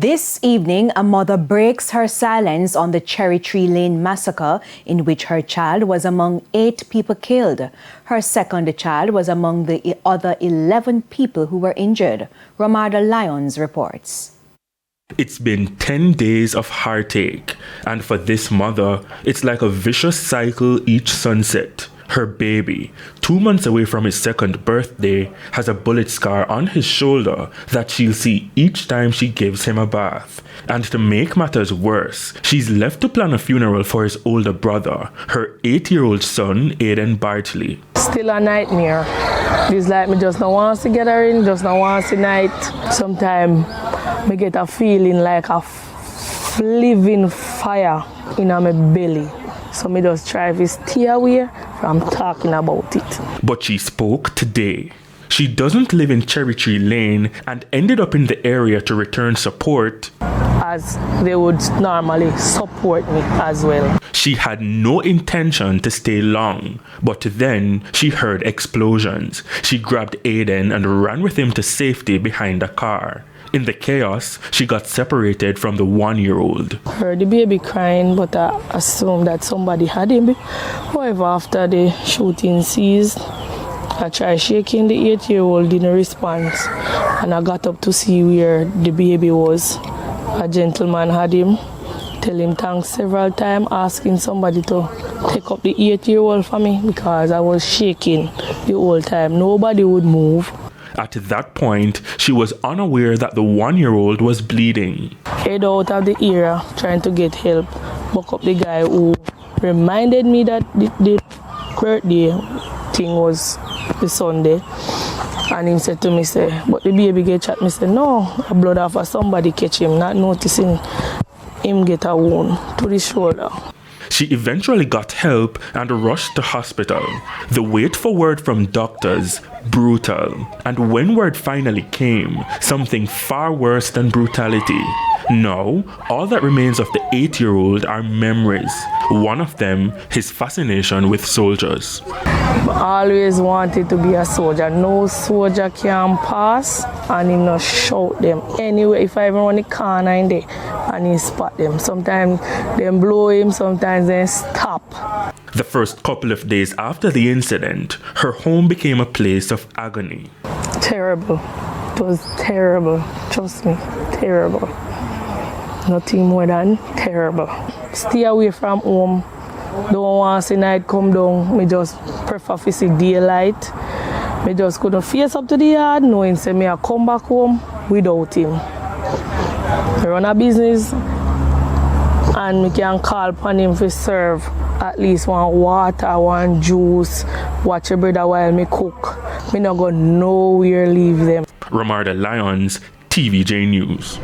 This evening, a mother breaks her silence on the Cherry Tree Lane massacre, in which her child was among 8 people killed. Her second child was among the other 11 people who were injured. Romarda Lyons reports. It's been 10 days of heartache, and for this mother, it's like a vicious cycle each sunset. Her baby, 2 months away from his second birthday, has a bullet scar on his shoulder that she'll see each time she gives him a bath. And to make matters worse, she's left to plan a funeral for his older brother, her 8-year-old son, Aiden Bartley. Still a nightmare. It's like me just don't want to get her in, just don't want to night. Sometimes me get a feeling like a living fire in my belly. So me just try to stay away from talking about it. But she spoke today. She doesn't live in Cherry Tree Lane and ended up in the area to return support, as they would normally support me as well. She had no intention to stay long, but then she heard explosions. She grabbed Aiden and ran with him to safety behind a car. In the chaos, she got separated from the 1-year-old. Heard the baby crying, but I assumed that somebody had him. However, after the shooting ceased, I tried shaking the 8-year-old, didn't respond, and I got up to see where the baby was. A gentleman had him, tell him thanks several times, asking somebody to take up the 8-year-old for me because I was shaking the whole time. Nobody would move. At that point, she was unaware that the 1-year-old was bleeding. Head out of the area, trying to get help. Woke up the guy who reminded me that the birthday thing was the Sunday. And he said to me, but the baby get shot. Me said, no, a blood off of somebody catch him, not noticing him get a wound to the shoulder. She eventually got help and rushed to hospital. The wait for word from doctors, brutal. And when word finally came, something far worse than brutality. Now, all that remains of the 8-year-old are memories. One of them, his fascination with soldiers. I always wanted to be a soldier. No soldier can pass and he not shout them. Anyway, if I even run the corner in there and he spot them. Sometimes they blow him, sometimes they stop. The first couple of days after the incident, her home became a place of agony. Terrible. It was terrible. Trust me, terrible. Nothing more than terrible. Stay away from home. Don't want to see night come down. Me just prefer to see daylight. Me just couldn't face up to the yard knowing say me I come back home without him. I run a business and me can call upon him to serve at least one water, one juice, watch your brother while me cook. Me not go nowhere leave them. Romarda Lyons, TVJ News.